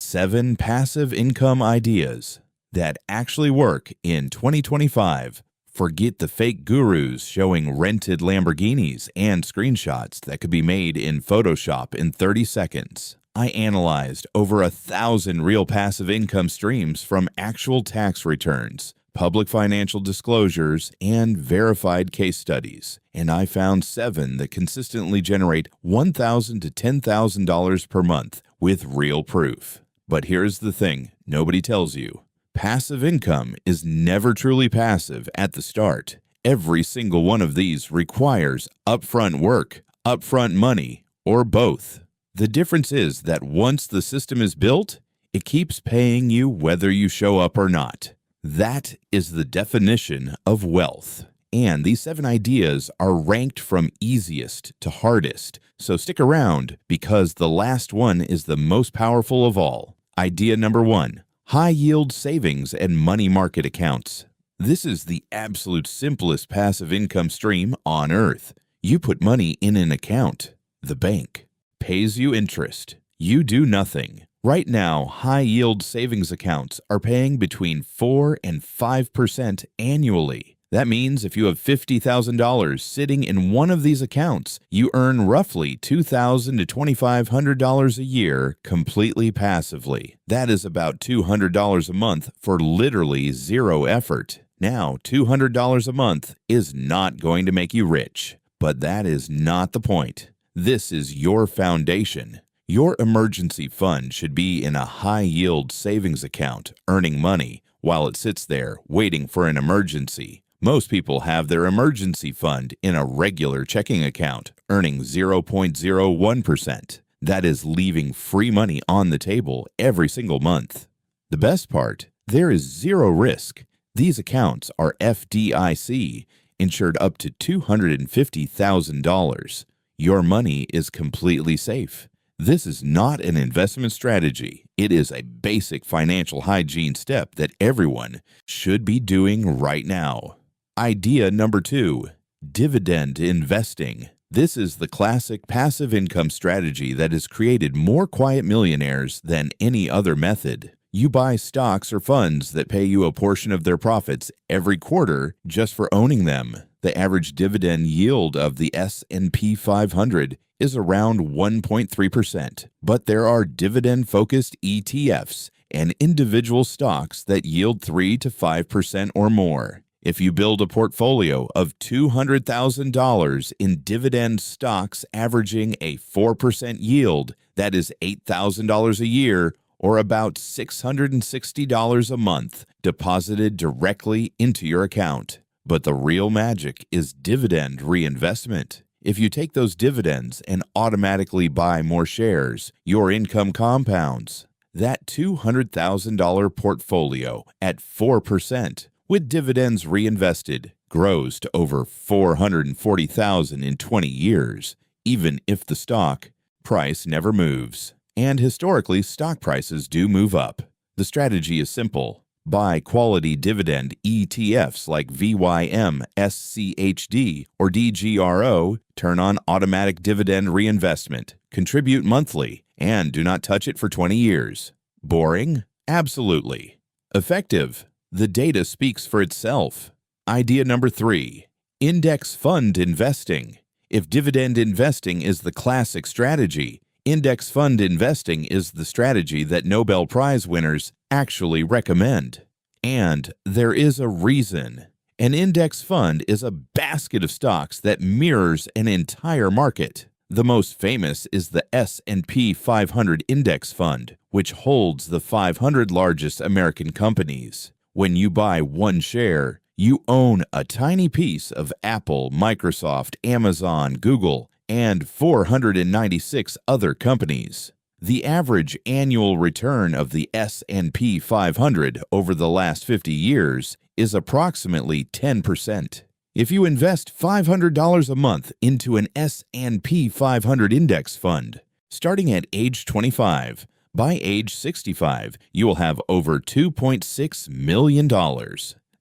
7 passive income ideas that actually work in 2025. Forget the fake gurus showing rented Lamborghinis and screenshots that could be made in Photoshop in 30 seconds. I analyzed over 1,000 real passive income streams from actual tax returns, public financial disclosures, and verified case studies, and I found 7 that consistently generate $1,000 to $10,000 per month with real proof. But here's the thing nobody tells you. Passive income is never truly passive at the start. Every single one of these requires upfront work, upfront money, or both. The difference is that once the system is built, it keeps paying you whether you show up or not. That is the definition of wealth. And these 7 ideas are ranked from easiest to hardest, so stick around because the last one is the most powerful of all. Idea number 1. High-yield savings and money market accounts. This is the absolute simplest passive income stream on earth. You put money in an account. The bank pays you interest. You do nothing. Right now, high-yield savings accounts are paying between 4 and 5% annually. That means if you have $50,000 sitting in one of these accounts, you earn roughly $2,000 to $2,500 a year completely passively. That is about $200 a month for literally zero effort. Now, $200 a month is not going to make you rich, but that is not the point. This is your foundation. Your emergency fund should be in a high-yield savings account, earning money, while it sits there waiting for an emergency. Most people have their emergency fund in a regular checking account, earning 0.01%. That is leaving free money on the table every single month. The best part, there is zero risk. These accounts are FDIC, insured up to $250,000. Your money is completely safe. This is not an investment strategy. It is a basic financial hygiene step that everyone should be doing right now. Idea number 2, dividend investing. This is the classic passive income strategy that has created more quiet millionaires than any other method. You buy stocks or funds that pay you a portion of their profits every quarter just for owning them. The average dividend yield of the S&P 500 is around 1.3%, but there are dividend-focused ETFs and individual stocks that yield 3 to 5% or more. If you build a portfolio of $200,000 in dividend stocks averaging a 4% yield, that is $8,000 a year or about $660 a month deposited directly into your account. But the real magic is dividend reinvestment. If you take those dividends and automatically buy more shares, your income compounds. That $200,000 portfolio at 4% with dividends reinvested grows to over $440,000 in 20 years, even if the stock price never moves. And historically, stock prices do move up. The strategy is simple. Buy quality dividend ETFs like VYM, SCHD, or DGRO, turn on automatic dividend reinvestment, contribute monthly, and do not touch it for 20 years. Boring? Absolutely. Effective? The data speaks for itself. Idea number 3, index fund investing. If dividend investing is the classic strategy, index fund investing is the strategy that Nobel Prize winners actually recommend. And there is a reason. An index fund is a basket of stocks that mirrors an entire market. The most famous is the S&P 500 Index Fund, which holds the 500 largest American companies. When you buy one share, you own a tiny piece of Apple, Microsoft, Amazon, Google, and 496 other companies. The average annual return of the S&P 500 over the last 50 years is approximately 10%. If you invest $500 a month into an S&P 500 index fund, starting at age 25, by age 65, you will have over $2.6 million.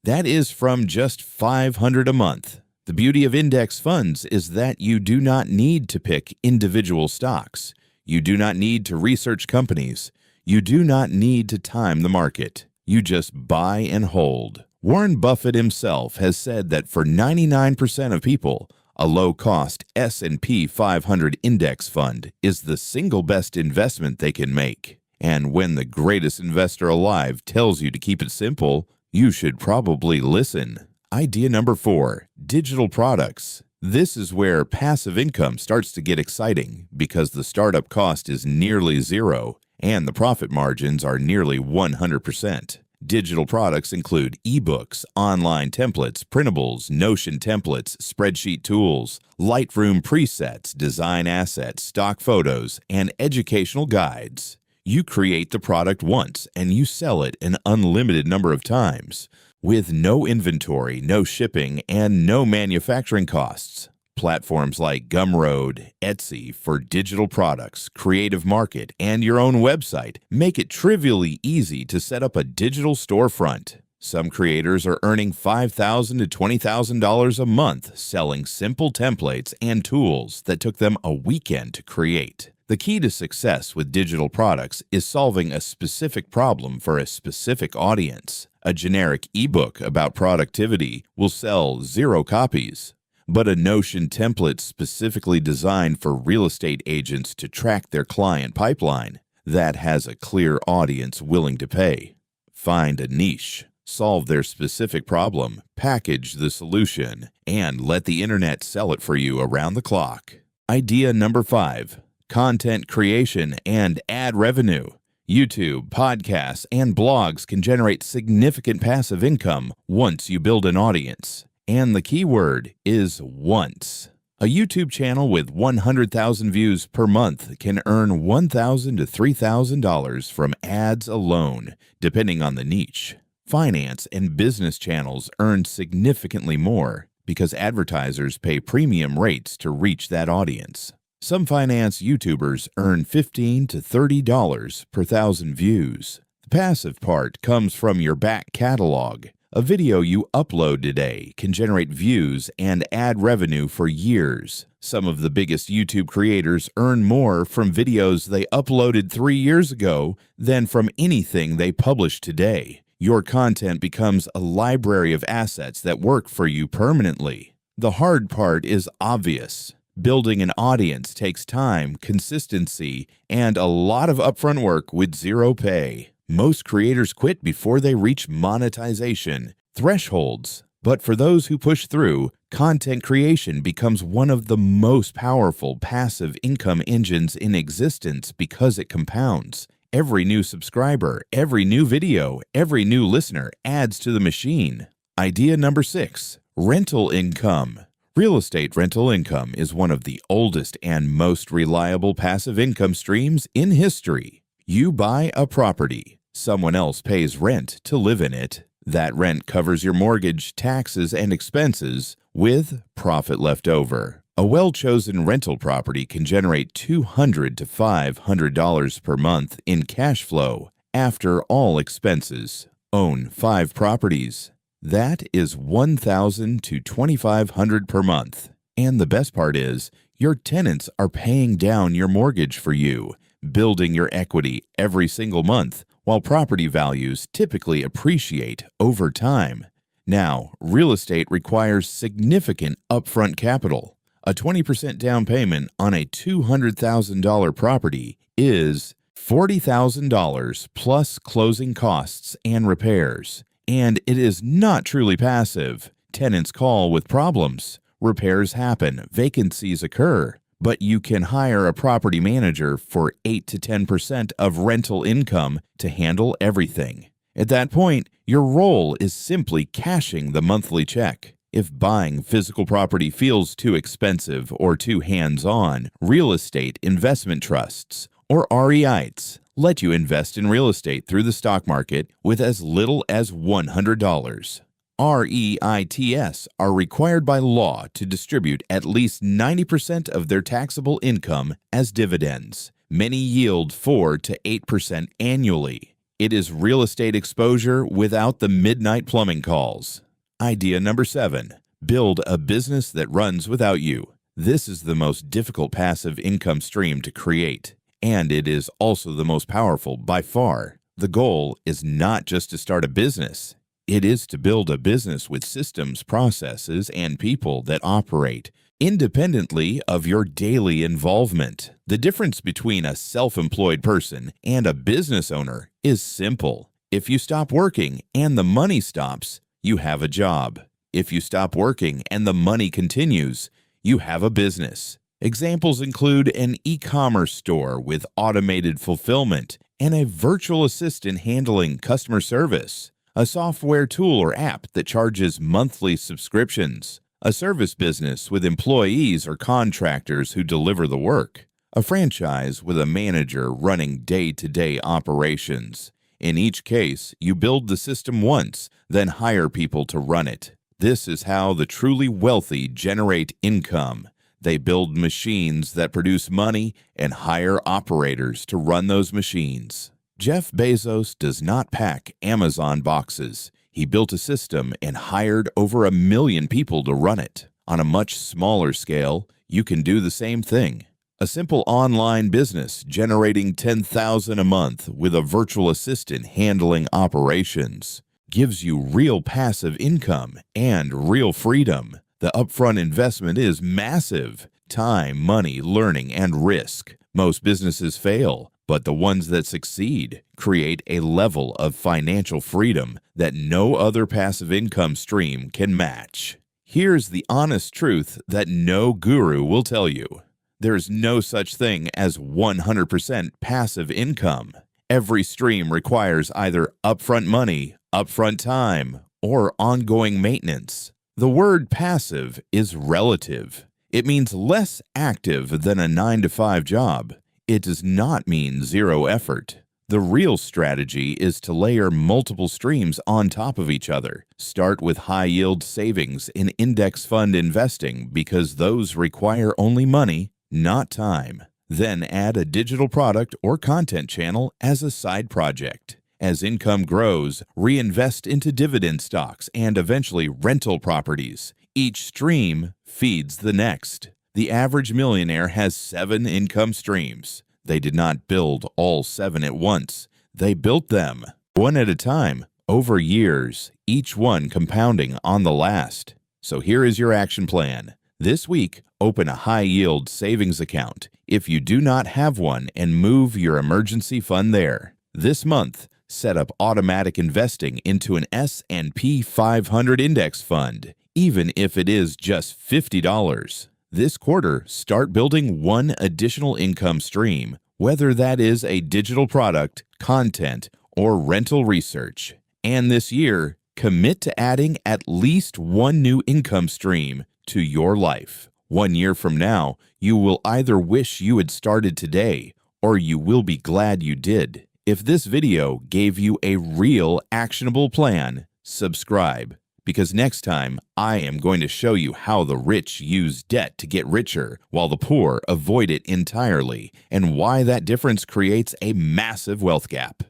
That is from just $500 a month. The beauty of index funds is that you do not need to pick individual stocks. You do not need to research companies. You do not need to time the market. You just buy and hold. Warren Buffett himself has said that for 99% of people, a low-cost S&P 500 index fund is the single best investment they can make. And when the greatest investor alive tells you to keep it simple, you should probably listen. Idea number 4, digital products. This is where passive income starts to get exciting because the startup cost is nearly zero and the profit margins are nearly 100%. Digital products include ebooks, online templates, printables, Notion templates, spreadsheet tools, Lightroom presets, design assets, stock photos, and educational guides. You create the product once and you sell it an unlimited number of times, with no inventory, no shipping, and no manufacturing costs. Platforms like Gumroad, Etsy for digital products, Creative Market, and your own website make it trivially easy to set up a digital storefront. Some creators are earning $5,000 to $20,000 a month selling simple templates and tools that took them a weekend to create. The key to success with digital products is solving a specific problem for a specific audience. A generic ebook about productivity will sell 0 copies. But a Notion template specifically designed for real estate agents to track their client pipeline, that has a clear audience willing to pay. Find a niche, solve their specific problem, package the solution, and let the internet sell it for you around the clock. Idea number 5, content creation and ad revenue. YouTube, podcasts, and blogs can generate significant passive income once you build an audience. And the key word is once. A YouTube channel with 100,000 views per month can earn $1,000 to $3,000 from ads alone, depending on the niche. Finance and business channels earn significantly more because advertisers pay premium rates to reach that audience. Some finance YouTubers earn $15 to $30 per thousand views. The passive part comes from your back catalog. A video you upload today can generate views and ad revenue for years. Some of the biggest YouTube creators earn more from videos they uploaded 3 years ago than from anything they publish today. Your content becomes a library of assets that work for you permanently. The hard part is obvious. Building an audience takes time, consistency, and a lot of upfront work with zero pay. Most creators quit before they reach monetization thresholds. But for those who push through, content creation becomes one of the most powerful passive income engines in existence because it compounds. Every new subscriber, every new video, every new listener adds to the machine. Idea number 6, rental income. Real estate rental income is one of the oldest and most reliable passive income streams in history. You buy a property. Someone else pays rent to live in it. That rent covers your mortgage, taxes, and expenses with profit left over. A well-chosen rental property can generate $200 to $500 per month in cash flow after all expenses. Own 5 properties. That is $1,000 to $2,500 per month. And the best part is, your tenants are paying down your mortgage for you, building your equity every single month, while property values typically appreciate over time. Now, real estate requires significant upfront capital. A 20% down payment on a $200,000 property is $40,000 plus closing costs and repairs. And it is not truly passive. Tenants call with problems. Repairs happen. Vacancies occur. But you can hire a property manager for 8 to 10% of rental income to handle everything. At that point, your role is simply cashing the monthly check. If buying physical property feels too expensive or too hands-on, real estate investment trusts, or REITs, let you invest in real estate through the stock market with as little as $100. REITs are required by law to distribute at least 90% of their taxable income as dividends. Many yield 4 to 8% annually. It is real estate exposure without the midnight plumbing calls. Idea number 7. Build a business that runs without you. This is the most difficult passive income stream to create, and it is also the most powerful by far. The goal is not just to start a business. It is to build a business with systems, processes, and people that operate independently of your daily involvement. The difference between a self-employed person and a business owner is simple. If you stop working and the money stops, you have a job. If you stop working and the money continues, you have a business. Examples include an e-commerce store with automated fulfillment and a virtual assistant handling customer service, a software tool or app that charges monthly subscriptions, a service business with employees or contractors who deliver the work, a franchise with a manager running day-to-day operations. In each case, you build the system once, then hire people to run it. This is how the truly wealthy generate income. They build machines that produce money and hire operators to run those machines. Jeff Bezos does not pack Amazon boxes. He built a system and hired over 1 million people to run it. On a much smaller scale, you can do the same thing. A simple online business generating $10,000 a month with a virtual assistant handling operations gives you real passive income and real freedom. The upfront investment is massive: time, money, learning, and risk. Most businesses fail, but the ones that succeed create a level of financial freedom that no other passive income stream can match. Here's the honest truth that no guru will tell you. There's no such thing as 100% passive income. Every stream requires either upfront money, upfront time, or ongoing maintenance. The word passive is relative. It means less active than a 9-to-5 job. It does not mean zero effort. The real strategy is to layer multiple streams on top of each other. Start with high-yield savings in index fund investing because those require only money, not time. Then add a digital product or content channel as a side project. As income grows, reinvest into dividend stocks and eventually rental properties. Each stream feeds the next. The average millionaire has 7 income streams. They did not build all 7 at once. They built them, one at a time, over years, each one compounding on the last. So here is your action plan. This week, open a high-yield savings account if you do not have one and move your emergency fund there. This month, set up automatic investing into an S&P 500 index fund, even if it is just $50. This quarter, start building one additional income stream, whether that is a digital product, content, or rental research. And this year, commit to adding at least one new income stream to your life. 1 year from now, you will either wish you had started today, or you will be glad you did. If this video gave you a real actionable plan, subscribe, because next time I am going to show you how the rich use debt to get richer while the poor avoid it entirely, and why that difference creates a massive wealth gap.